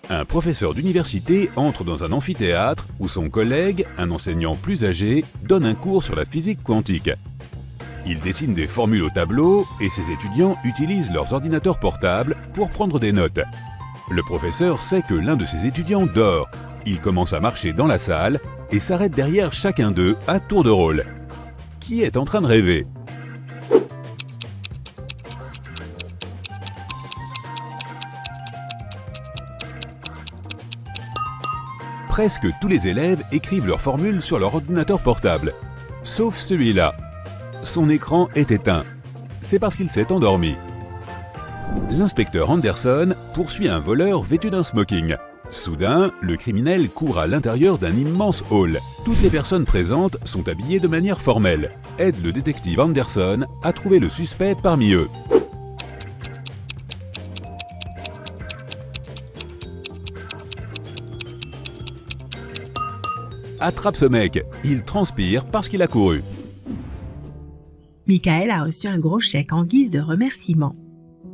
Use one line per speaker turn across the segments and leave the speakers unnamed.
Un professeur d'université entre dans un amphithéâtre où son collègue, un enseignant plus âgé, donne un cours sur la physique quantique. Il dessine des formules au tableau et ses étudiants utilisent leurs ordinateurs portables pour prendre des notes. Le professeur sait que l'un de ses étudiants dort. Il commence à marcher dans la salle et s'arrête derrière chacun d'eux à tour de rôle. Qui est en train de rêver ? Presque tous les élèves écrivent leurs formules sur leur ordinateur portable, sauf celui-là. Son écran est éteint. C'est parce qu'il s'est endormi. L'inspecteur Anderson poursuit un voleur vêtu d'un smoking. Soudain, le criminel court à l'intérieur d'un immense hall. Toutes les personnes présentes sont habillées de manière formelle. Aide le détective Anderson à trouver le suspect parmi eux. Attrape ce mec, il transpire parce qu'il a couru.
Michael a reçu un gros chèque en guise de remerciement.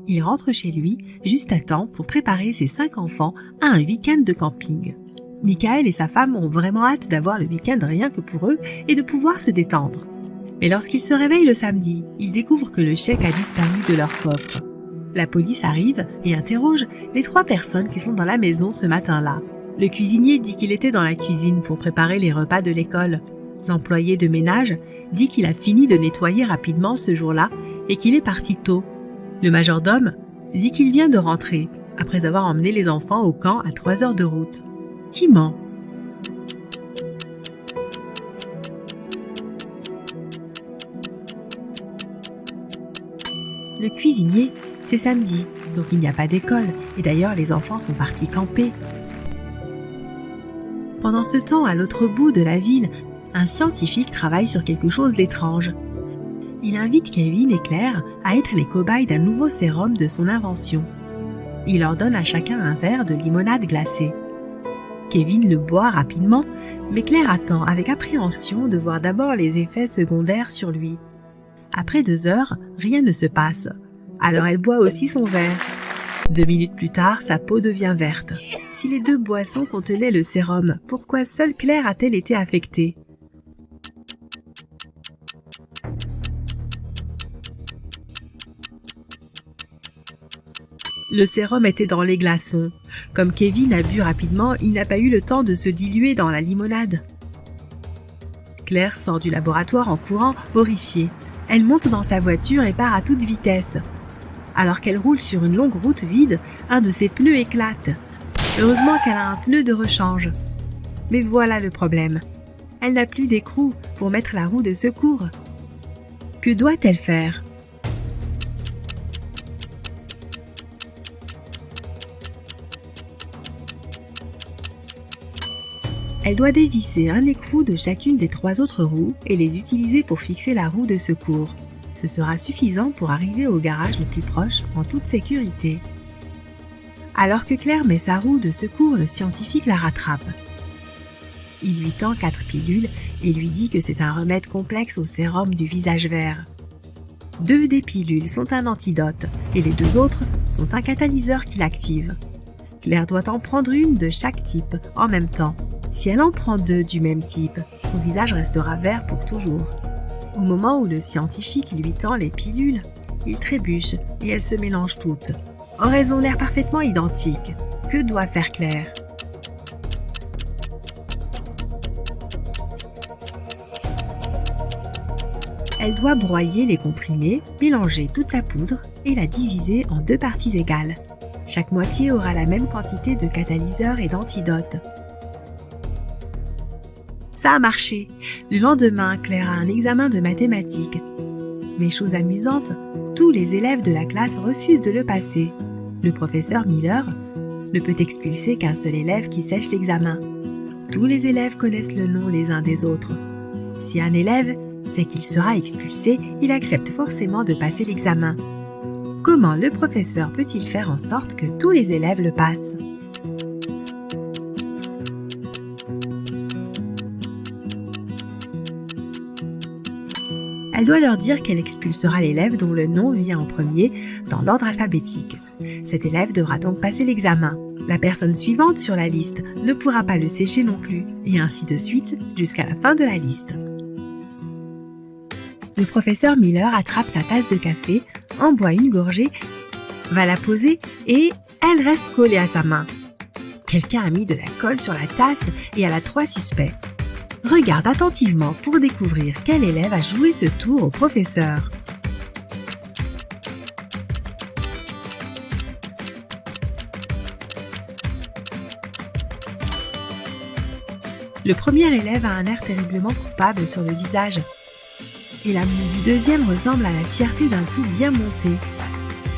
Il rentre chez lui juste à temps pour préparer ses 5 enfants à un week-end de camping. Michael et sa femme ont vraiment hâte d'avoir le week-end rien que pour eux et de pouvoir se détendre. Mais lorsqu'ils se réveillent le samedi, ils découvrent que le chèque a disparu de leur coffre. La police arrive et interroge les 3 personnes qui sont dans la maison ce matin-là. Le cuisinier dit qu'il était dans la cuisine pour préparer les repas de l'école. L'employé de ménage dit qu'il a fini de nettoyer rapidement ce jour-là et qu'il est parti tôt. Le majordome dit qu'il vient de rentrer, après avoir emmené les enfants au camp à 3 heures de route. Qui ment ? Le cuisinier, c'est samedi, donc il n'y a pas d'école, et d'ailleurs les enfants sont partis camper. Pendant ce temps, à l'autre bout de la ville, un scientifique travaille sur quelque chose d'étrange. Il invite Kevin et Claire à être les cobayes d'un nouveau sérum de son invention. Il leur donne à chacun un verre de limonade glacée. Kevin le boit rapidement, mais Claire attend avec appréhension de voir d'abord les effets secondaires sur lui. Après 2 heures, rien ne se passe. Alors elle boit aussi son verre. 2 minutes plus tard, sa peau devient verte. Si les 2 boissons contenaient le sérum, pourquoi seule Claire a-t-elle été affectée ? Le sérum était dans les glaçons. Comme Kevin a bu rapidement, il n'a pas eu le temps de se diluer dans la limonade. Claire sort du laboratoire en courant, horrifiée. Elle monte dans sa voiture et part à toute vitesse. Alors qu'elle roule sur une longue route vide, un de ses pneus éclate. Heureusement qu'elle a un pneu de rechange. Mais voilà le problème. Elle n'a plus d'écrou pour mettre la roue de secours. Que doit-elle faire ? Elle doit dévisser un écrou de chacune des 3 autres roues et les utiliser pour fixer la roue de secours. Ce sera suffisant pour arriver au garage le plus proche en toute sécurité. Alors que Claire met sa roue de secours, le scientifique la rattrape. Il lui tend 4 pilules et lui dit que c'est un remède complexe au sérum du visage vert. 2 des pilules sont un antidote et les 2 autres sont un catalyseur qui l'active. Claire doit en prendre une de chaque type en même temps. Si elle en prend 2 du même type, son visage restera vert pour toujours. Au moment où le scientifique lui tend les pilules, il trébuche et elles se mélangent toutes. Or, elles ont l'air parfaitement identiques. Que doit faire Claire ? Elle doit broyer les comprimés, mélanger toute la poudre et la diviser en 2 parties égales. Chaque moitié aura la même quantité de catalyseur et d'antidote. Ça a marché. Le lendemain, Claire a un examen de mathématiques. Mais chose amusante, tous les élèves de la classe refusent de le passer. Le professeur Miller ne peut expulser qu'un seul élève qui sèche l'examen. Tous les élèves connaissent le nom les uns des autres. Si un élève sait qu'il sera expulsé, il accepte forcément de passer l'examen. Comment le professeur peut-il faire en sorte que tous les élèves le passent ? Elle doit leur dire qu'elle expulsera l'élève dont le nom vient en premier dans l'ordre alphabétique. Cet élève devra donc passer l'examen. La personne suivante sur la liste ne pourra pas le sécher non plus, et ainsi de suite jusqu'à la fin de la liste. Le professeur Miller attrape sa tasse de café, en boit une gorgée, va la poser et elle reste collée à sa main. Quelqu'un a mis de la colle sur la tasse et elle a 3 suspects. Regarde attentivement pour découvrir quel élève a joué ce tour au professeur. Le premier élève a un air terriblement coupable sur le visage. Et la moue du deuxième ressemble à la fierté d'un coup bien monté.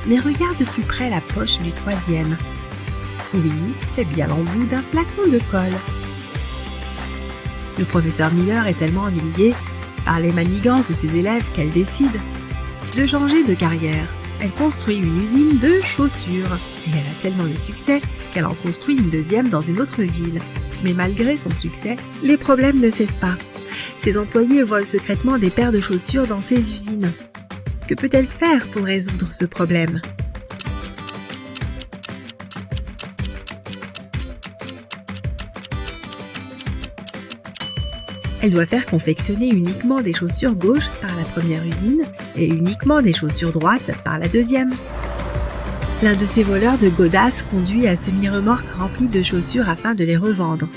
Mais regarde de plus près la poche du troisième. Oui, c'est bien l'embout d'un flacon de colle. Le professeur Miller est tellement humilié par les manigances de ses élèves qu'elle décide de changer de carrière. Elle construit une usine de chaussures et elle a tellement de succès qu'elle en construit une deuxième dans une autre ville. Mais malgré son succès, les problèmes ne cessent pas. Ses employés volent secrètement des paires de chaussures dans ses usines. Que peut-elle faire pour résoudre ce problème ? Elle doit faire confectionner uniquement des chaussures gauches par la première usine et uniquement des chaussures droites par la deuxième. L'un de ces voleurs de godasses conduit à semi-remorque remplie de chaussures afin de les revendre.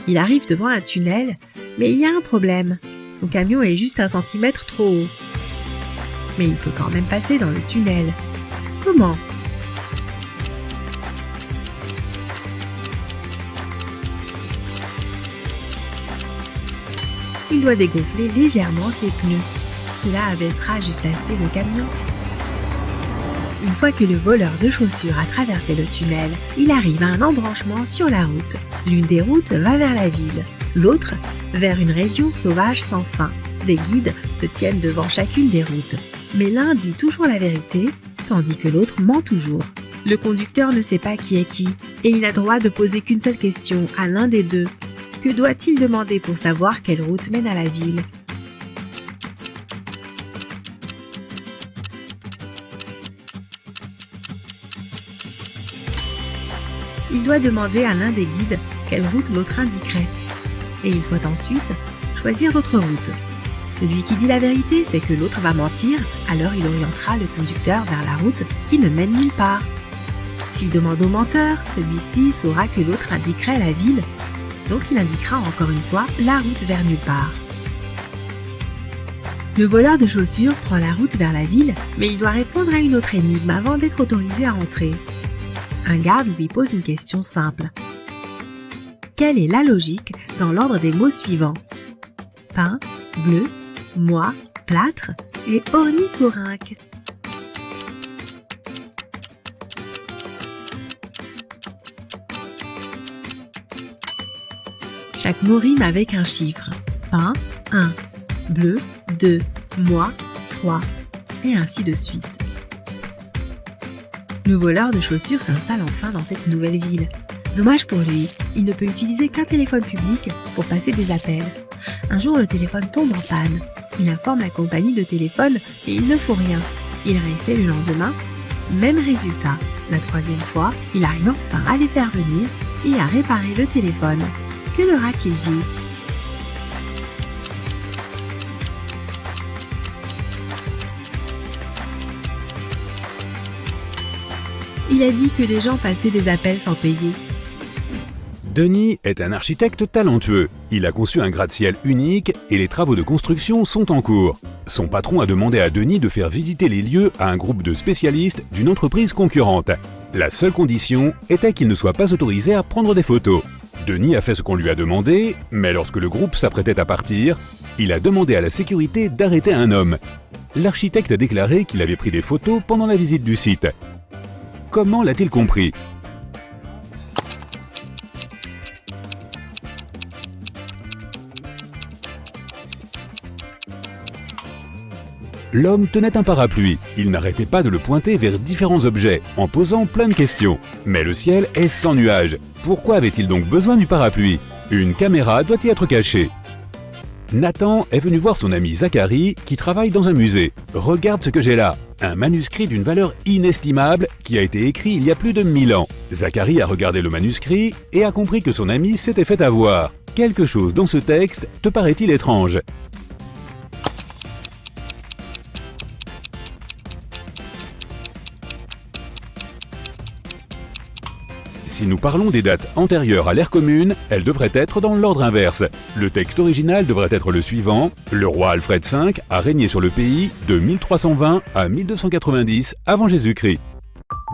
Il arrive devant un tunnel, mais il y a un problème. Son camion est juste 1 centimètre trop haut. Mais il peut quand même passer dans le tunnel. Comment ? Il doit dégonfler légèrement ses pneus. Cela abaissera juste assez le camion. Une fois que le voleur de chaussures a traversé le tunnel, il arrive à un embranchement sur la route. L'une des routes va vers la ville, l'autre vers une région sauvage sans fin. Des guides se tiennent devant chacune des routes. Mais l'un dit toujours la vérité, tandis que l'autre ment toujours. Le conducteur ne sait pas qui est qui, et il n'a droit de poser qu'une seule question à l'un des deux. Que doit-il demander pour savoir quelle route mène à la ville ? Il doit demander à l'un des guides quelle route l'autre indiquerait. Et il doit ensuite choisir l'autre route. Celui qui dit la vérité sait que l'autre va mentir, alors il orientera le conducteur vers la route qui ne mène nulle part. S'il demande au menteur, celui-ci saura que l'autre indiquerait la ville, donc il indiquera encore une fois la route vers nulle part. Le voleur de chaussures prend la route vers la ville, mais il doit répondre à une autre énigme avant d'être autorisé à entrer. Un garde lui pose une question simple. Quelle est la logique dans l'ordre des mots suivants ? Pain, bleu, moi, plâtre et ornithorynque. Chaque mot rime avec un chiffre. Pain, 1. Bleu, 2. Moi, 3. Et ainsi de suite. Le voleur de chaussures s'installe enfin dans cette nouvelle ville. Dommage pour lui, il ne peut utiliser qu'un téléphone public pour passer des appels. Un jour, le téléphone tombe en panne. Il informe la compagnie de téléphone et il ne faut rien. Il réessaie le lendemain. Même résultat. La 3e fois, il arrive enfin à les faire venir et à réparer le téléphone. Que leur a-t-il dit ? Il a dit que les gens passaient des appels sans payer.
Denis est un architecte talentueux. Il a conçu un gratte-ciel unique et les travaux de construction sont en cours. Son patron a demandé à Denis de faire visiter les lieux à un groupe de spécialistes d'une entreprise concurrente. La seule condition était qu'il ne soit pas autorisé à prendre des photos. Denis a fait ce qu'on lui a demandé, mais lorsque le groupe s'apprêtait à partir, il a demandé à la sécurité d'arrêter un homme. L'architecte a déclaré qu'il avait pris des photos pendant la visite du site. Comment l'a-t-il compris ? L'homme tenait un parapluie. Il n'arrêtait pas de le pointer vers différents objets, en posant plein de questions. Mais le ciel est sans nuages. Pourquoi avait-il donc besoin du parapluie ? Une caméra doit y être cachée. Nathan est venu voir son ami Zacharie qui travaille dans un musée. Regarde ce que j'ai là, un manuscrit d'une valeur inestimable qui a été écrit il y a plus de 1000 ans. Zacharie a regardé le manuscrit et a compris que son ami s'était fait avoir. Quelque chose dans ce texte te paraît-il étrange? Si nous parlons des dates antérieures à l'ère commune, elles devraient être dans l'ordre inverse. Le texte original devrait être le suivant. Le roi Alfred V a régné sur le pays de 1320 à 1290 avant Jésus-Christ.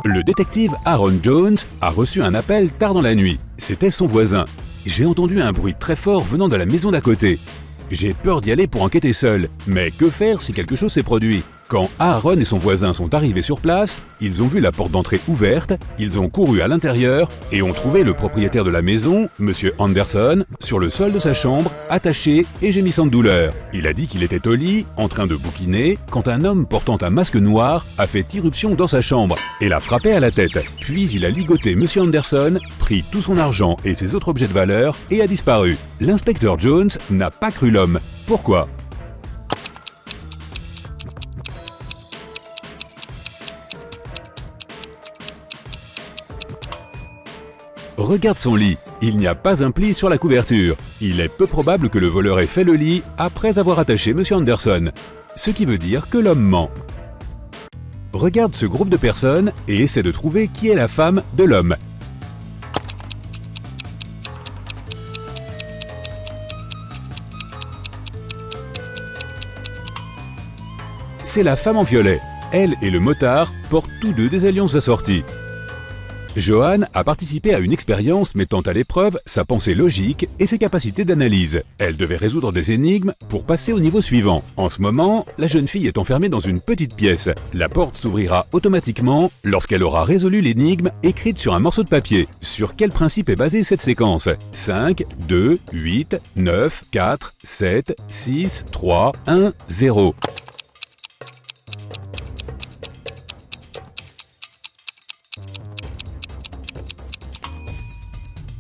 Le détective Aaron Jones a reçu un appel tard dans la nuit. C'était son voisin. J'ai entendu un bruit très fort venant de la maison d'à côté. J'ai peur d'y aller pour enquêter seul, mais que faire si quelque chose s'est produit? Quand Aaron et son voisin sont arrivés sur place, ils ont vu la porte d'entrée ouverte, ils ont couru à l'intérieur et ont trouvé le propriétaire de la maison, Monsieur Anderson, sur le sol de sa chambre, attaché et gémissant de douleur. Il a dit qu'il était au lit, en train de bouquiner, quand un homme portant un masque noir a fait irruption dans sa chambre et l'a frappé à la tête. Puis il a ligoté Monsieur Anderson, pris tout son argent et ses autres objets de valeur et a disparu. L'inspecteur Jones n'a pas cru l'homme. Pourquoi? Regarde son lit, il n'y a pas un pli sur la couverture. Il est peu probable que le voleur ait fait le lit après avoir attaché M. Anderson, ce qui veut dire que l'homme ment. Regarde ce groupe de personnes et essaie de trouver qui est la femme de l'homme. C'est la femme en violet. Elle et le motard portent tous deux des alliances assorties. Johan a participé à une expérience mettant à l'épreuve sa pensée logique et ses capacités d'analyse. Elle devait résoudre des énigmes pour passer au niveau suivant. En ce moment, la jeune fille est enfermée dans une petite pièce. La porte s'ouvrira automatiquement lorsqu'elle aura résolu l'énigme écrite sur un morceau de papier. Sur quel principe est basée cette séquence? 5, 2, 8, 9, 4, 7, 6, 3, 1, 0.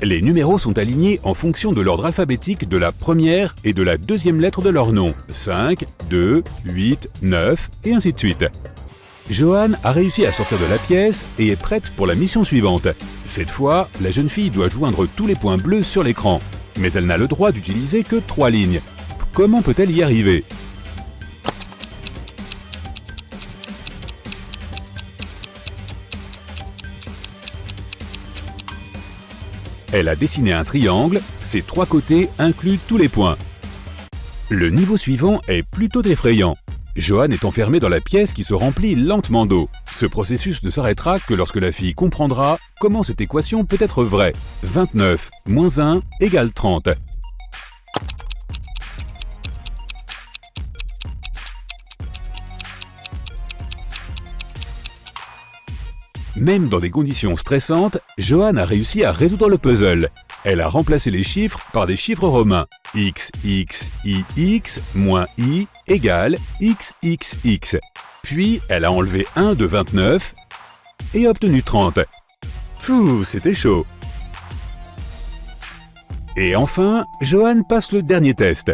Les numéros sont alignés en fonction de l'ordre alphabétique de la première et de la deuxième lettre de leur nom. 5, 2, 8, 9 et ainsi de suite. Johan a réussi à sortir de la pièce et est prête pour la mission suivante. Cette fois, la jeune fille doit joindre tous les points bleus sur l'écran. Mais elle n'a le droit d'utiliser que 3 lignes. Comment peut-elle y arriver? Elle a dessiné un triangle, ses 3 côtés incluent tous les points. Le niveau suivant est plutôt effrayant. Johan est enfermé dans la pièce qui se remplit lentement d'eau. Ce processus ne s'arrêtera que lorsque la fille comprendra comment cette équation peut être vraie. 29 moins 1 égale 30. Même dans des conditions stressantes, Johan a réussi à résoudre le puzzle. Elle a remplacé les chiffres par des chiffres romains. X, X, I, X, moins I égale X, X, X. Puis, elle a enlevé 1 de 29 et obtenu 30. Pfff, c'était chaud. Et enfin, Johan passe le dernier test.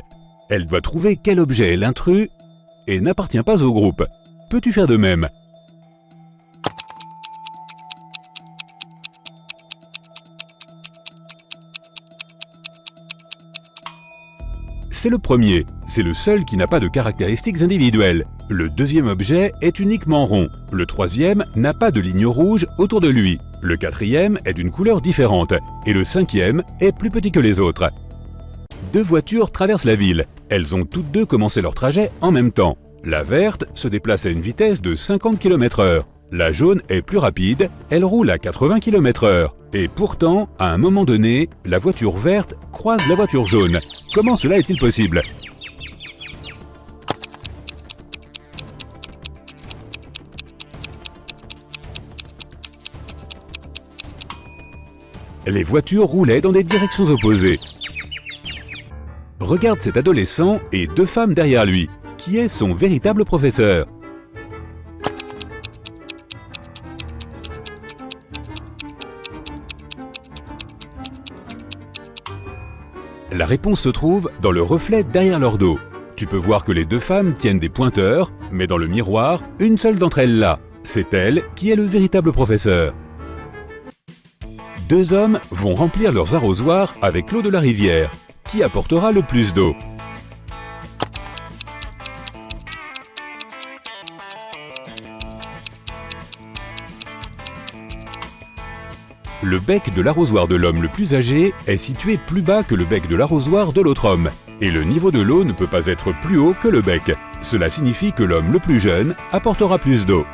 Elle doit trouver quel objet est l'intrus et n'appartient pas au groupe. Peux-tu faire de même? C'est le premier, c'est le seul qui n'a pas de caractéristiques individuelles. Le deuxième objet est uniquement rond. Le troisième n'a pas de ligne rouge autour de lui. Le quatrième est d'une couleur différente. Et le cinquième est plus petit que les autres. 2 voitures traversent la ville. Elles ont toutes deux commencé leur trajet en même temps. La verte se déplace à une vitesse de 50 km/h. La jaune est plus rapide, elle roule à 80 km/h. Et pourtant, à un moment donné, la voiture verte croise la voiture jaune. Comment cela est-il possible? Les voitures roulaient dans des directions opposées. Regarde cet adolescent et 2 femmes derrière lui. Qui est son véritable professeur? La réponse se trouve dans le reflet derrière leur dos. Tu peux voir que les deux femmes tiennent des pointeurs, mais dans le miroir, une seule d'entre elles là. C'est elle qui est le véritable professeur. Deux hommes vont remplir leurs arrosoirs avec l'eau de la rivière. Qui apportera le plus d'eau ? Le bec de l'arrosoir de l'homme le plus âgé est situé plus bas que le bec de l'arrosoir de l'autre homme. Et le niveau de l'eau ne peut pas être plus haut que le bec. Cela signifie que l'homme le plus jeune apportera plus d'eau.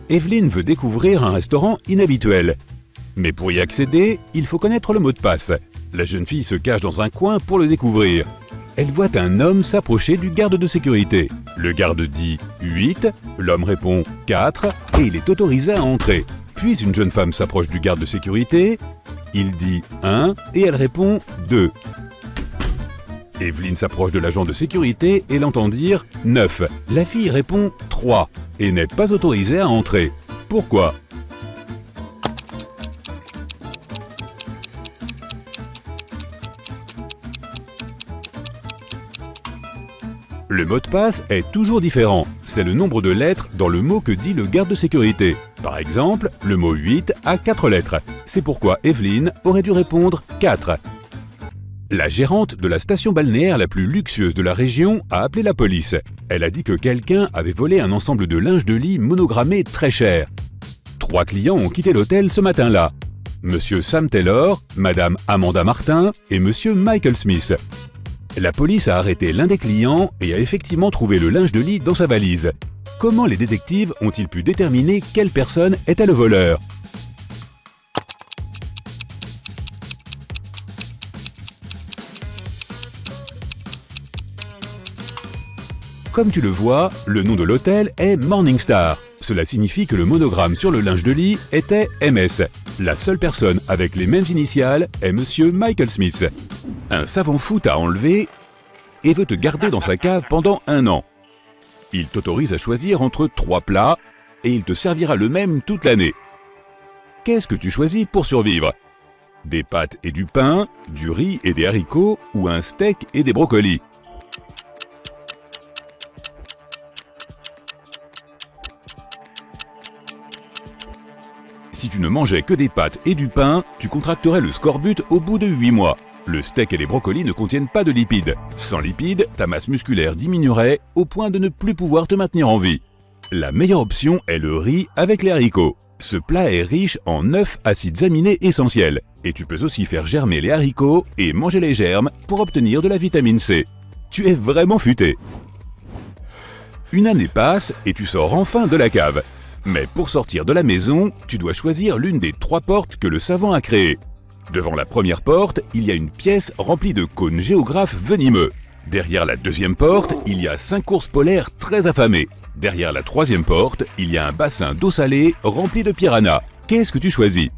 Evelyne veut découvrir un restaurant inhabituel. Mais pour y accéder, il faut connaître le mot de passe. La jeune fille se cache dans un coin pour le découvrir. Elle voit un homme s'approcher du garde de sécurité. Le garde dit 8, l'homme répond 4 et il est autorisé à entrer. Puis une jeune femme s'approche du garde de sécurité, il dit 1 et elle répond 2. Evelyne s'approche de l'agent de sécurité et l'entend dire 9. La fille répond 3 et n'est pas autorisée à entrer. Pourquoi ? Le mot de passe est toujours différent. C'est le nombre de lettres dans le mot que dit le garde de sécurité. Par exemple, le mot 8 a 4 lettres. C'est pourquoi Evelyne aurait dû répondre 4. La gérante de la station balnéaire la plus luxueuse de la région a appelé la police. Elle a dit que quelqu'un avait volé un ensemble de linge de lit monogrammé très cher. 3 clients ont quitté l'hôtel ce matin-là. Monsieur Sam Taylor, Madame Amanda Martin et Monsieur Michael Smith. La police a arrêté l'un des clients et a effectivement trouvé le linge de lit dans sa valise. Comment les détectives ont-ils pu déterminer quelle personne était le voleur ? Comme tu le vois, le nom de l'hôtel est Morningstar. Cela signifie que le monogramme sur le linge de lit était MS. La seule personne avec les mêmes initiales est Monsieur Michael Smith. Un savant fou t'a enlevé et veut te garder dans sa cave pendant 1 an. Il t'autorise à choisir entre 3 plats et il te servira le même toute l'année. Qu'est-ce que tu choisis pour survivre ? Des pâtes et du pain, du riz et des haricots ou un steak et des brocolis ? Si tu ne mangeais que des pâtes et du pain, tu contracterais le scorbut au bout de 8 mois. Le steak et les brocolis ne contiennent pas de lipides. Sans lipides, ta masse musculaire diminuerait au point de ne plus pouvoir te maintenir en vie. La meilleure option est le riz avec les haricots. Ce plat est riche en 9 acides aminés essentiels. Et tu peux aussi faire germer les haricots et manger les germes pour obtenir de la vitamine C. Tu es vraiment futé. Une année passe et tu sors enfin de la cave. Mais pour sortir de la maison, tu dois choisir l'une des 3 portes que le savant a créées. Devant la première porte, il y a une pièce remplie de cônes géographes venimeux. Derrière la deuxième porte, il y a 5 ours polaires très affamés. Derrière la troisième porte, il y a un bassin d'eau salée rempli de piranhas. Qu'est-ce que tu choisis ?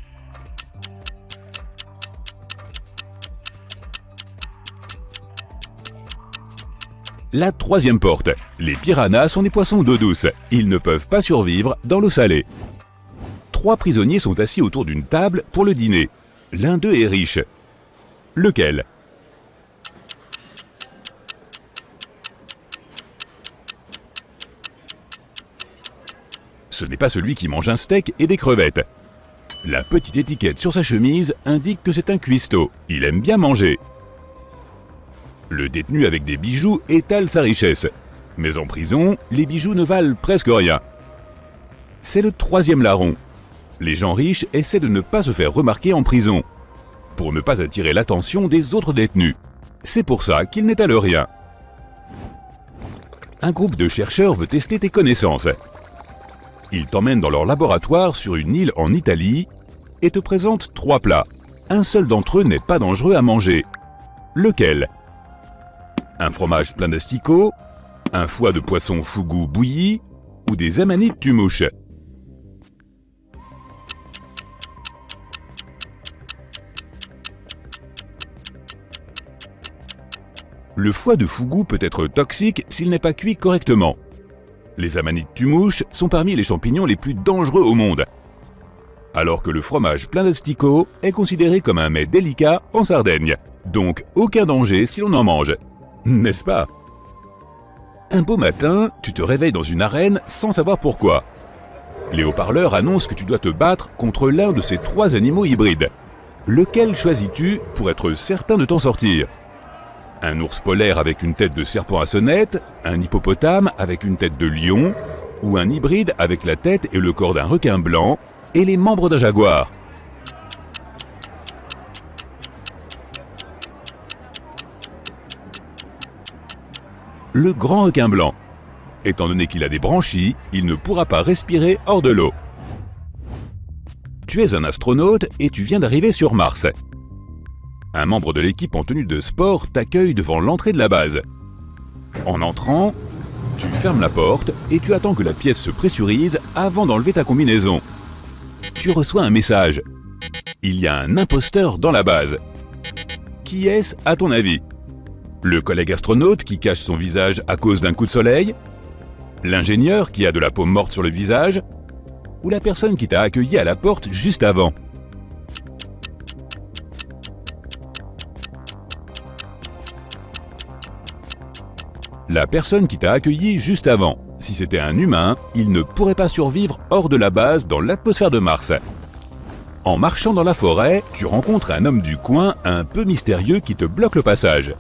La troisième porte. Les piranhas sont des poissons d'eau douce. Ils ne peuvent pas survivre dans l'eau salée. 3 prisonniers sont assis autour d'une table pour le dîner. L'un d'eux est riche. Lequel ? Ce n'est pas celui qui mange un steak et des crevettes. La petite étiquette sur sa chemise indique que c'est un cuistot. Il aime bien manger. Le détenu avec des bijoux étale sa richesse. Mais en prison, les bijoux ne valent presque rien. C'est le 3e larron. Les gens riches essaient de ne pas se faire remarquer en prison, pour ne pas attirer l'attention des autres détenus. C'est pour ça qu'ils n'étalent rien. Un groupe de chercheurs veut tester tes connaissances. Ils t'emmènent dans leur laboratoire sur une île en Italie et te présentent 3 plats. Un seul d'entre eux n'est pas dangereux à manger. Lequel ? Un fromage plein d'asticots, un foie de poisson fougou bouilli ou des amanites tumouches. Le foie de fougou peut être toxique s'il n'est pas cuit correctement. Les amanites tumouches sont parmi les champignons les plus dangereux au monde. Alors que le fromage plein d'asticots est considéré comme un mets délicat en Sardaigne. Donc aucun danger si l'on en mange, n'est-ce pas? Un beau matin, tu te réveilles dans une arène sans savoir pourquoi. Les haut-parleurs annoncent que tu dois te battre contre l'un de ces 3 animaux hybrides. Lequel choisis-tu pour être certain de t'en sortir? Un ours polaire avec une tête de serpent à sonnette, un hippopotame avec une tête de lion, ou un hybride avec la tête et le corps d'un requin blanc et les membres d'un jaguar? Le grand requin blanc. Étant donné qu'il a des branchies, il ne pourra pas respirer hors de l'eau. Tu es un astronaute et tu viens d'arriver sur Mars. Un membre de l'équipe en tenue de sport t'accueille devant l'entrée de la base. En entrant, tu fermes la porte et tu attends que la pièce se pressurise avant d'enlever ta combinaison. Tu reçois un message. Il y a un imposteur dans la base. Qui est-ce à ton avis? Le collègue astronaute qui cache son visage à cause d'un coup de soleil? L'ingénieur qui a de la peau morte sur le visage? Ou la personne qui t'a accueilli à la porte juste avant? La personne qui t'a accueilli juste avant. Si c'était un humain, il ne pourrait pas survivre hors de la base dans l'atmosphère de Mars. En marchant dans la forêt, tu rencontres un homme du coin un peu mystérieux qui te bloque le passage.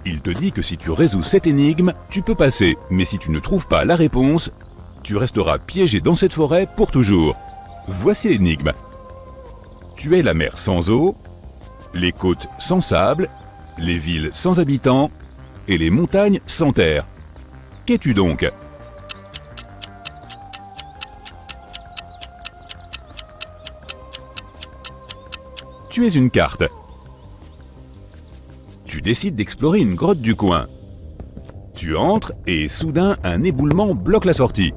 Il te dit que si tu résous cette énigme, tu peux passer, mais si tu ne trouves pas la réponse, tu resteras piégé dans cette forêt pour toujours. Voici l'énigme. Tu es la mer sans eau, les côtes sans sable, les villes sans habitants et les montagnes sans terre. Qu'es-tu donc? Tu es une carte. Tu décides d'explorer une grotte du coin. Tu entres et soudain un éboulement bloque la sortie.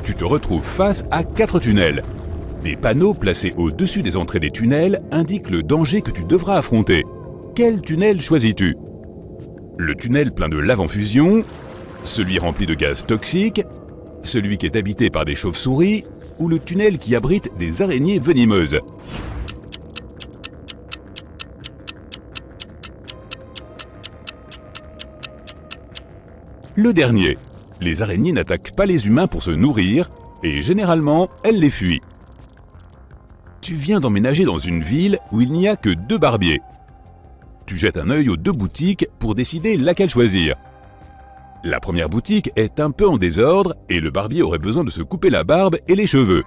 Tu te retrouves face à 4 tunnels. Des panneaux placés au-dessus des entrées des tunnels indiquent le danger que tu devras affronter. Quel tunnel choisis-tu? Le tunnel plein de lave en fusion, celui rempli de gaz toxiques, celui qui est habité par des chauves-souris ou le tunnel qui abrite des araignées venimeuses? Le dernier. Les araignées n'attaquent pas les humains pour se nourrir et généralement, elles les fuient. Tu viens d'emménager dans une ville où il n'y a que 2 barbiers. Tu jettes un œil aux 2 boutiques pour décider laquelle choisir. La première boutique est un peu en désordre et le barbier aurait besoin de se couper la barbe et les cheveux.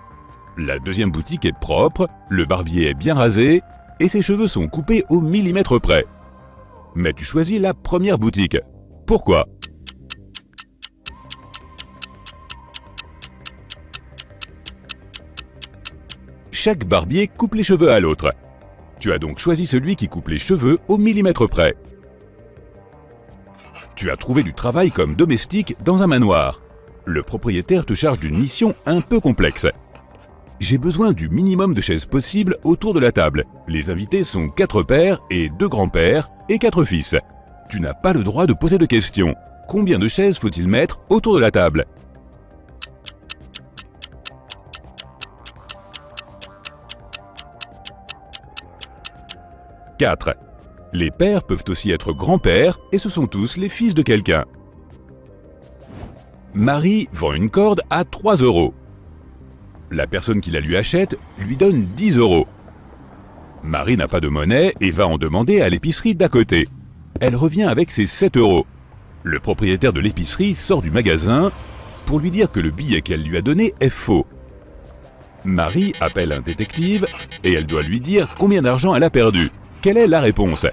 La deuxième boutique est propre, le barbier est bien rasé et ses cheveux sont coupés au millimètre près. Mais tu choisis la première boutique. Pourquoi? Chaque barbier coupe les cheveux à l'autre. Tu as donc choisi celui qui coupe les cheveux au millimètre près. Tu as trouvé du travail comme domestique dans un manoir. Le propriétaire te charge d'une mission un peu complexe. J'ai besoin du minimum de chaises possible autour de la table. Les invités sont 4 pères et 2 grands-pères et 4 fils. Tu n'as pas le droit de poser de questions. Combien de chaises faut-il mettre autour de la table? « 4. Les pères peuvent aussi être grands-pères et ce sont tous les fils de quelqu'un. Marie vend une corde à 3 €. La personne qui la lui achète lui donne 10 €. Marie n'a pas de monnaie et va en demander à l'épicerie d'à côté. Elle revient avec ses 7 €. Le propriétaire de l'épicerie sort du magasin pour lui dire que le billet qu'elle lui a donné est faux. Marie appelle un détective et elle doit lui dire combien d'argent elle a perdu. Quelle est la réponse?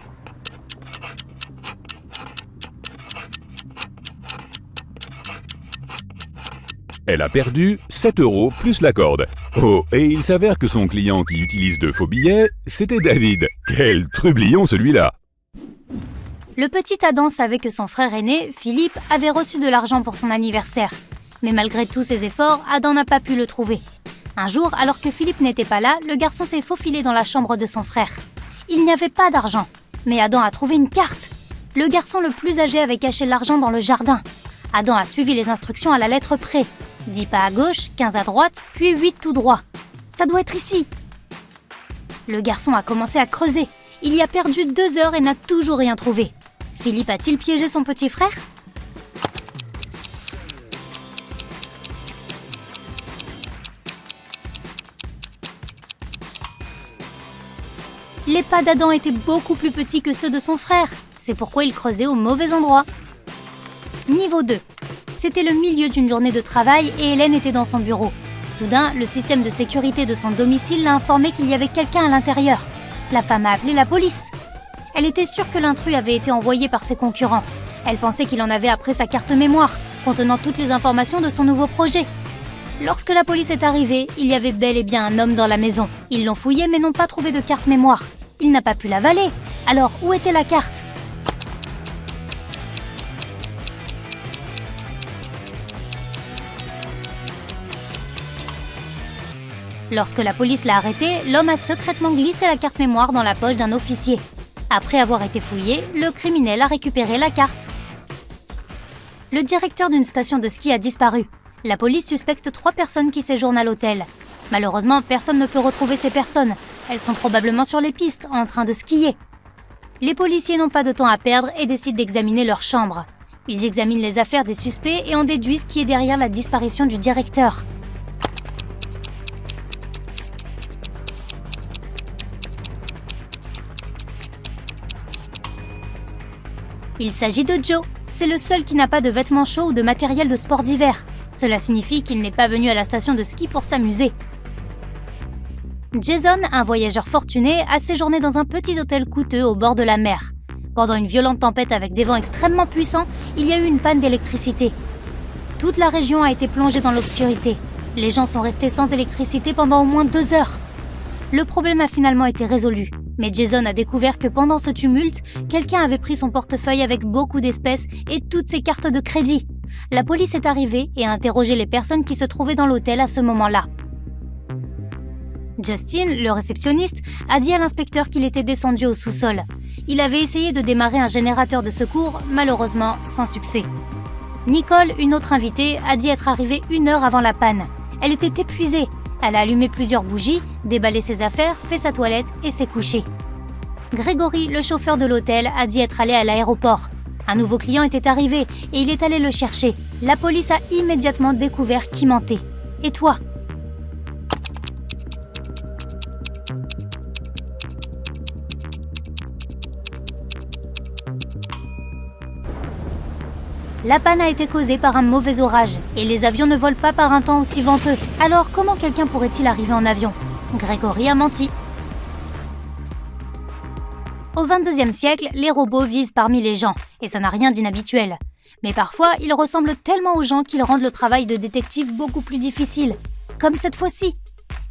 Elle a perdu 7 € plus la corde. Oh, et il s'avère que son client qui utilise de faux billets, c'était David. Quel trublion celui-là!
Le petit Adam savait que son frère aîné, Philippe, avait reçu de l'argent pour son anniversaire. Mais malgré tous ses efforts, Adam n'a pas pu le trouver. Un jour, alors que Philippe n'était pas là, le garçon s'est faufilé dans la chambre de son frère. Il n'y avait pas d'argent, mais Adam a trouvé une carte. Le garçon le plus âgé avait caché l'argent dans le jardin. Adam a suivi les instructions à la lettre près. 10 pas à gauche, 15 à droite, puis 8 tout droit. Ça doit être ici. Le garçon a commencé à creuser. Il y a perdu 2 heures et n'a toujours rien trouvé. Philippe a-t-il piégé son petit frère ? Les pas d'Adam étaient beaucoup plus petits que ceux de son frère. C'est pourquoi il creusait au mauvais endroit. Niveau 2. C'était le milieu d'une journée de travail et Hélène était dans son bureau. Soudain, le système de sécurité de son domicile l'a informé qu'il y avait quelqu'un à l'intérieur. La femme a appelé la police. Elle était sûre que l'intrus avait été envoyé par ses concurrents. Elle pensait qu'il en avait après sa carte mémoire, contenant toutes les informations de son nouveau projet. Lorsque la police est arrivée, il y avait bel et bien un homme dans la maison. Ils l'ont fouillé mais n'ont pas trouvé de carte mémoire. Il n'a pas pu l'avaler. Alors, où était la carte ? Lorsque la police l'a arrêté, l'homme a secrètement glissé la carte mémoire dans la poche d'un officier. Après avoir été fouillé, le criminel a récupéré la carte. Le directeur d'une station de ski a disparu. La police suspecte 3 personnes qui séjournent à l'hôtel. Malheureusement, personne ne peut retrouver ces personnes. Elles sont probablement sur les pistes, en train de skier. Les policiers n'ont pas de temps à perdre et décident d'examiner leur chambre. Ils examinent les affaires des suspects et en déduisent qui est derrière la disparition du directeur. Il s'agit de Joe. C'est le seul qui n'a pas de vêtements chauds ou de matériel de sport d'hiver. Cela signifie qu'il n'est pas venu à la station de ski pour s'amuser. Jason, un voyageur fortuné, a séjourné dans un petit hôtel coûteux au bord de la mer. Pendant une violente tempête avec des vents extrêmement puissants, il y a eu une panne d'électricité. Toute la région a été plongée dans l'obscurité. Les gens sont restés sans électricité pendant au moins 2 heures. Le problème a finalement été résolu. Mais Jason a découvert que pendant ce tumulte, quelqu'un avait pris son portefeuille avec beaucoup d'espèces et toutes ses cartes de crédit. La police est arrivée et a interrogé les personnes qui se trouvaient dans l'hôtel à ce moment-là. Justin, le réceptionniste, a dit à l'inspecteur qu'il était descendu au sous-sol. Il avait essayé de démarrer un générateur de secours, malheureusement sans succès. Nicole, une autre invitée, a dit être arrivée 1 heure avant la panne. Elle était épuisée. Elle a allumé plusieurs bougies, déballé ses affaires, fait sa toilette et s'est couchée. Grégory, le chauffeur de l'hôtel, a dit être allé à l'aéroport. Un nouveau client était arrivé et il est allé le chercher. La police a immédiatement découvert qui mentait. Et toi ? La panne a été causée par un mauvais orage et les avions ne volent pas par un temps aussi venteux. Alors comment quelqu'un pourrait-il arriver en avion ? Grégory a menti. Au XXIe siècle, les robots vivent parmi les gens et ça n'a rien d'inhabituel. Mais parfois, ils ressemblent tellement aux gens qu'ils rendent le travail de détective beaucoup plus difficile. Comme cette fois-ci.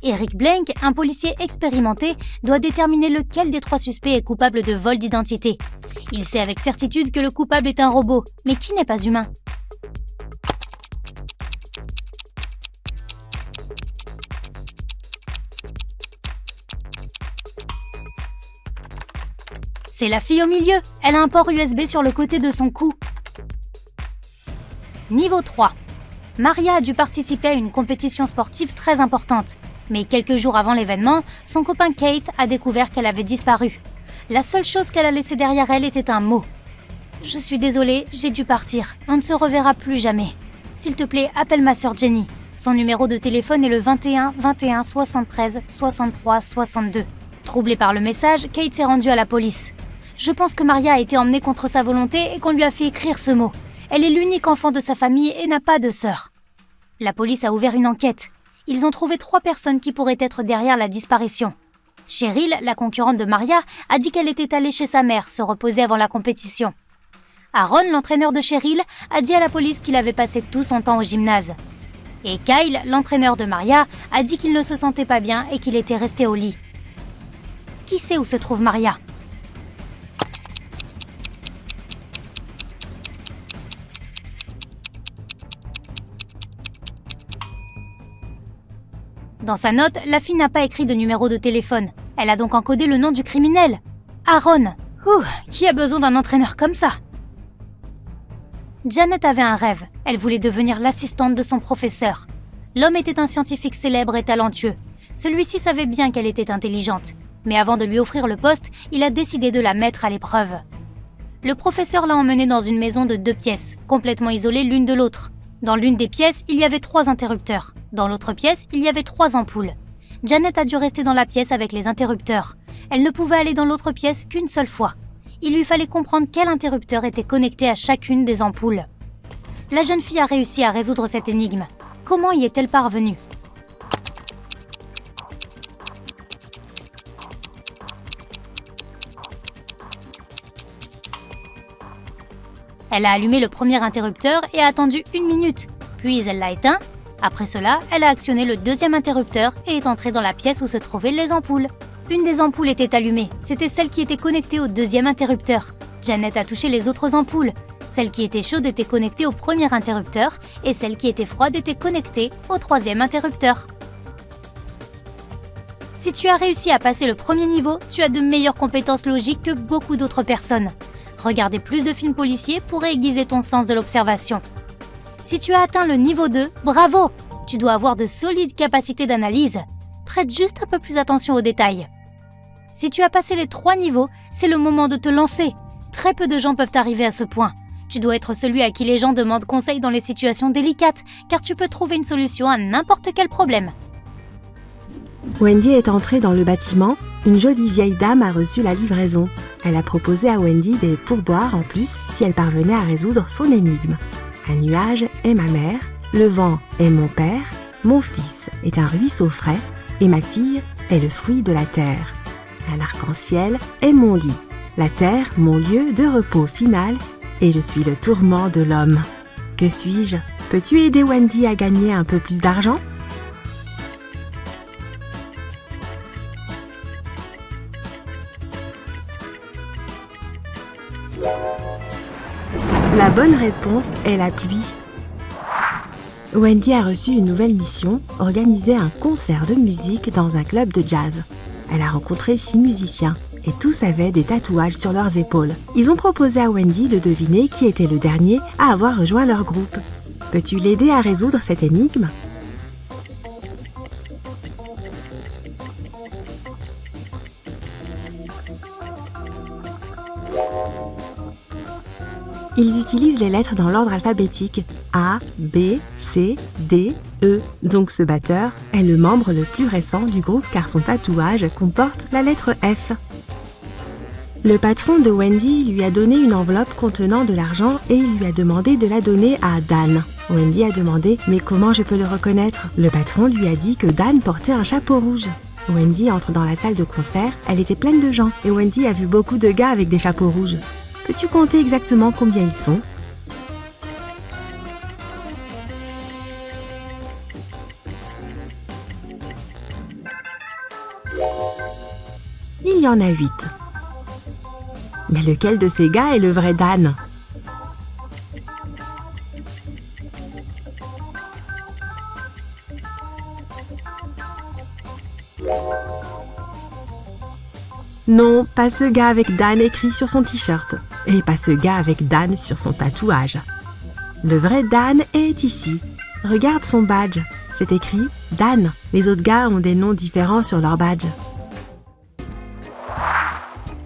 Eric Blank, un policier expérimenté, doit déterminer lequel des 3 suspects est coupable de vol d'identité. Il sait avec certitude que le coupable est un robot, mais qui n'est pas humain. C'est la fille au milieu. Elle a un port USB sur le côté de son cou. Niveau 3. Maria a dû participer à une compétition sportive très importante. Mais quelques jours avant l'événement, son copain Keith a découvert qu'elle avait disparu. La seule chose qu'elle a laissée derrière elle était un mot. « Je suis désolée, j'ai dû partir. On ne se reverra plus jamais. S'il te plaît, appelle ma sœur Jenny. Son numéro de téléphone est le 21 21 73 63 62. » Troublé par le message, Kate s'est rendue à la police. « Je pense que Maria a été emmenée contre sa volonté et qu'on lui a fait écrire ce mot. Elle est l'unique enfant de sa famille et n'a pas de sœur. » La police a ouvert une enquête. Ils ont trouvé 3 personnes qui pourraient être derrière la disparition. Cheryl, la concurrente de Maria, a dit qu'elle était allée chez sa mère se reposer avant la compétition. Aaron, l'entraîneur de Cheryl, a dit à la police qu'il avait passé tout son temps au gymnase. Et Kyle, l'entraîneur de Maria, a dit qu'il ne se sentait pas bien et qu'il était resté au lit. Qui sait où se trouve Maria ? Dans sa note, la fille n'a pas écrit de numéro de téléphone. Elle a donc encodé le nom du criminel. Aaron. Qui a besoin d'un entraîneur comme ça ? Janet avait un rêve. Elle voulait devenir l'assistante de son professeur. L'homme était un scientifique célèbre et talentueux. Celui-ci savait bien qu'elle était intelligente. Mais avant de lui offrir le poste, il a décidé de la mettre à l'épreuve. Le professeur l'a emmenée dans une maison de 2 pièces, complètement isolées l'une de l'autre. Dans l'une des pièces, il y avait 3 interrupteurs. Dans l'autre pièce, il y avait 3 ampoules. Janet a dû rester dans la pièce avec les interrupteurs. Elle ne pouvait aller dans l'autre pièce qu'une seule fois. Il lui fallait comprendre quel interrupteur était connecté à chacune des ampoules. La jeune fille a réussi à résoudre cette énigme. Comment y est-elle parvenue ? Elle a allumé le premier interrupteur et a attendu 1 minute. Puis elle l'a éteint. Après cela, elle a actionné le deuxième interrupteur et est entrée dans la pièce où se trouvaient les ampoules. Une des ampoules était allumée. C'était celle qui était connectée au deuxième interrupteur. Janet a touché les autres ampoules. Celle qui était chaude était connectée au premier interrupteur et celle qui était froide était connectée au troisième interrupteur. Si tu as réussi à passer le premier niveau, tu as de meilleures compétences logiques que beaucoup d'autres personnes. Regarder plus de films policiers pourrait aiguiser ton sens de l'observation. Si tu as atteint le niveau 2, bravo! Tu dois avoir de solides capacités d'analyse. Prête juste un peu plus attention aux détails. Si tu as passé les 3 niveaux, c'est le moment de te lancer. Très peu de gens peuvent arriver à ce point. Tu dois être celui à qui les gens demandent conseil dans les situations délicates, car tu peux trouver une solution à n'importe quel problème.
Wendy est entrée dans le bâtiment. Une jolie vieille dame a reçu la livraison. Elle a proposé à Wendy des pourboires en plus si elle parvenait à résoudre son énigme. Un nuage est ma mère, le vent est mon père, mon fils est un ruisseau frais et ma fille est le fruit de la terre. Un arc-en-ciel est mon lit, la terre mon lieu de repos final et je suis le tourment de l'homme. Que suis-je ? Peux-tu aider Wendy à gagner un peu plus d'argent ? La bonne réponse est la pluie. Wendy a reçu une nouvelle mission, organiser un concert de musique dans un club de jazz. Elle a rencontré 6 musiciens et tous avaient des tatouages sur leurs épaules. Ils ont proposé à Wendy de deviner qui était le dernier à avoir rejoint leur groupe. Peux-tu l'aider à résoudre cette énigme ? Ils utilisent les lettres dans l'ordre alphabétique A, B, C, D, E. Donc ce batteur est le membre le plus récent du groupe car son tatouage comporte la lettre F. Le patron de Wendy lui a donné une enveloppe contenant de l'argent et il lui a demandé de la donner à Dan. Wendy a demandé « Mais comment je peux le reconnaître ?» Le patron lui a dit que Dan portait un chapeau rouge. Wendy entre dans la salle de concert, elle était pleine de gens et Wendy a vu beaucoup de gars avec des chapeaux rouges. Peux-tu compter exactement combien ils sont ? Il y en a 8. Mais lequel de ces gars est le vrai Dan ? Non, pas ce gars avec Dan écrit sur son t-shirt. Et pas ce gars avec Dan sur son tatouage. Le vrai Dan est ici. Regarde son badge. C'est écrit Dan. Les autres gars ont des noms différents sur leur badge.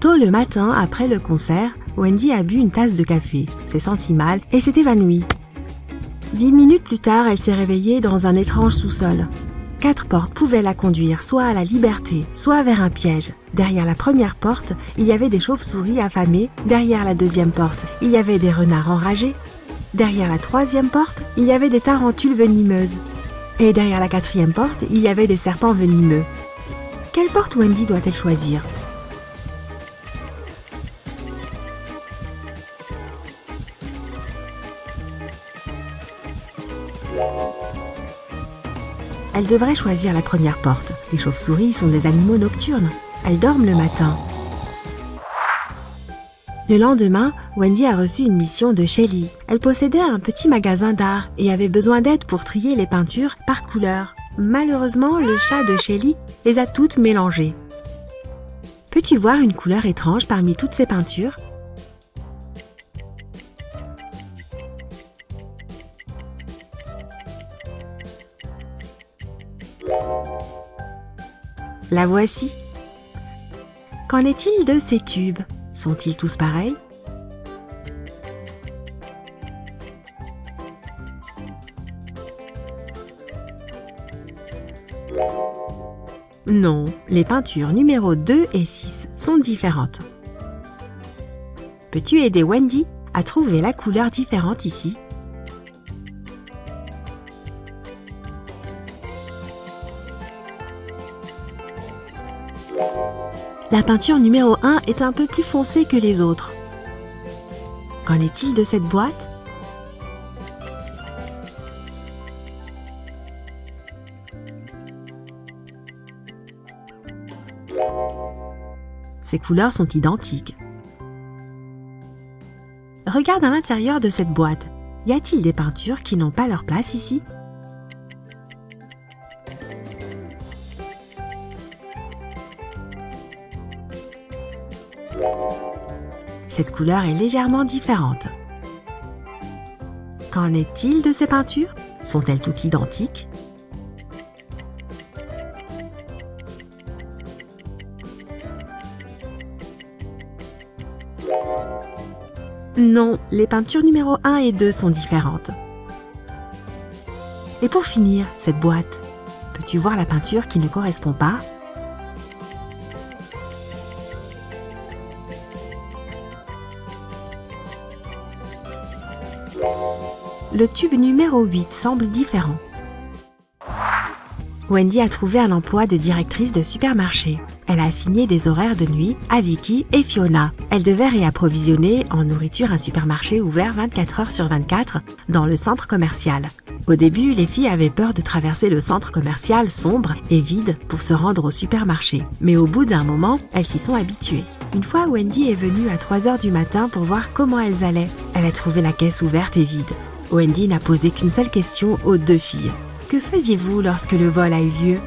Tôt le matin, après le concert, Wendy a bu une tasse de café, s'est sentie mal et s'est évanouie. 10 minutes plus tard, elle s'est réveillée dans un étrange sous-sol. 4 portes pouvaient la conduire soit à la liberté, soit vers un piège. Derrière la première porte, il y avait des chauves-souris affamées. Derrière la deuxième porte, il y avait des renards enragés. Derrière la troisième porte, il y avait des tarentules venimeuses. Et derrière la quatrième porte, il y avait des serpents venimeux. Quelle porte Wendy doit-elle choisir ? Elle devrait choisir la première porte. Les chauves-souris sont des animaux nocturnes. Elles dorment le matin. Le lendemain, Wendy a reçu une mission de Shelly. Elle possédait un petit magasin d'art et avait besoin d'aide pour trier les peintures par couleur. Malheureusement, le chat de Shelly les a toutes mélangées. Peux-tu voir une couleur étrange parmi toutes ces peintures ? La voici. Qu'en est-il de ces tubes? Sont-ils tous pareils? Non, les peintures numéro 2 et 6 sont différentes. Peux-tu aider Wendy à trouver la couleur différente ici? La peinture numéro 1 est un peu plus foncée que les autres. Qu'en est-il de cette boîte? Ces couleurs sont identiques. Regarde à l'intérieur de cette boîte. Y a-t-il des peintures qui n'ont pas leur place ici? Cette couleur est légèrement différente. Qu'en est-il de ces peintures? Sont-elles toutes identiques? Non, les peintures numéro 1 et 2 sont différentes. Et pour finir, cette boîte, peux-tu voir la peinture qui ne correspond pas? Le tube numéro 8 semble différent. Wendy a trouvé un emploi de directrice de supermarché. Elle a assigné des horaires de nuit à Vicky et Fiona. Elle devait réapprovisionner en nourriture un supermarché ouvert 24 heures sur 24 dans le centre commercial. Au début, les filles avaient peur de traverser le centre commercial sombre et vide pour se rendre au supermarché. Mais au bout d'un moment, elles s'y sont habituées. Une fois, Wendy est venue à 3 heures du matin pour voir comment elles allaient. Elle a trouvé la caisse ouverte et vide. Wendy n'a posé qu'une seule question aux 2 filles. Que faisiez-vous lorsque le vol a eu lieu?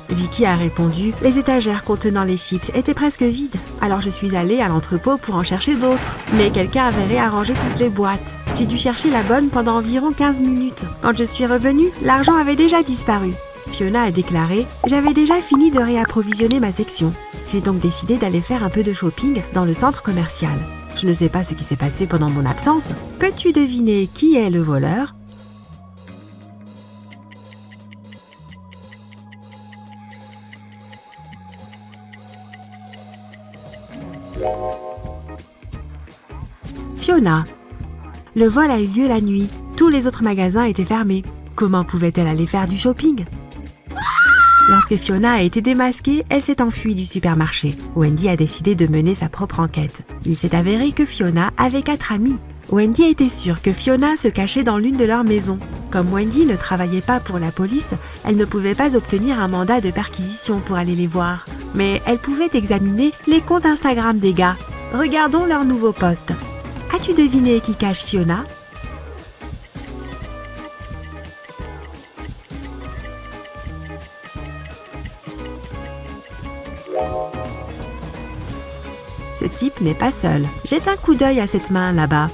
Vicky a répondu, les étagères contenant les chips étaient presque vides, alors je suis allée à l'entrepôt pour en chercher d'autres. Mais quelqu'un avait réarrangé toutes les boîtes. J'ai dû chercher la bonne pendant environ 15 minutes. Quand je suis revenue, l'argent avait déjà disparu. Fiona a déclaré, j'avais déjà fini de réapprovisionner ma section. J'ai donc décidé d'aller faire un peu de shopping dans le centre commercial. Je ne sais pas ce qui s'est passé pendant mon absence. Peux-tu deviner qui est le voleur? Fiona. Le vol a eu lieu la nuit. Tous les autres magasins étaient fermés. Comment pouvait-elle aller faire du shopping? Lorsque Fiona a été démasquée, elle s'est enfuie du supermarché. Wendy a décidé de mener sa propre enquête. Il s'est avéré que Fiona avait 4 amis. Wendy était sûre que Fiona se cachait dans l'une de leurs maisons. Comme Wendy ne travaillait pas pour la police, elle ne pouvait pas obtenir un mandat de perquisition pour aller les voir. Mais elle pouvait examiner les comptes Instagram des gars. Regardons leurs nouveaux posts. As-tu deviné qui cache Fiona? Ce type n'est pas seul. Jette un coup d'œil à cette main là-bas.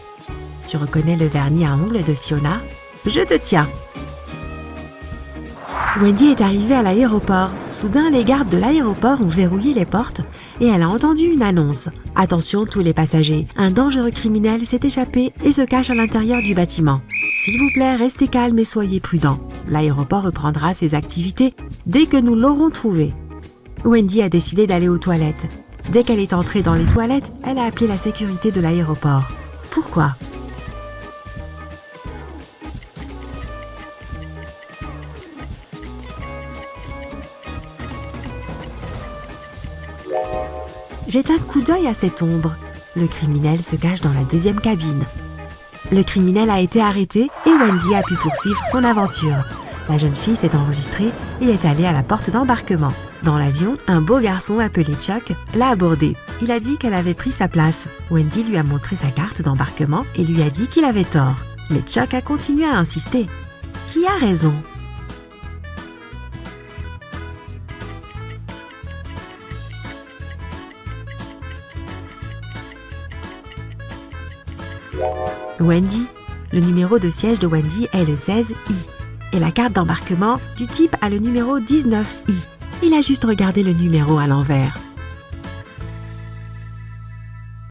Tu reconnais le vernis à ongles de Fiona? Je te tiens. Wendy est arrivée à l'aéroport. Soudain, les gardes de l'aéroport ont verrouillé les portes et elle a entendu une annonce. Attention tous les passagers, un dangereux criminel s'est échappé et se cache à l'intérieur du bâtiment. S'il vous plaît, restez calmes et soyez prudents. L'aéroport reprendra ses activités dès que nous l'aurons trouvé. Wendy a décidé d'aller aux toilettes. Dès qu'elle est entrée dans les toilettes, elle a appelé la sécurité de l'aéroport. Pourquoi? Jette un coup d'œil à cette ombre. Le criminel se cache dans la deuxième cabine. Le criminel a été arrêté et Wendy a pu poursuivre son aventure. La jeune fille s'est enregistrée et est allée à la porte d'embarquement. Dans l'avion, un beau garçon appelé Chuck l'a abordée. Il a dit qu'elle avait pris sa place. Wendy lui a montré sa carte d'embarquement et lui a dit qu'il avait tort. Mais Chuck a continué à insister. Qui a raison? Wendy. Le numéro de siège de Wendy est le 16I. Et la carte d'embarquement du type a le numéro 19I. Il a juste regardé le numéro à l'envers.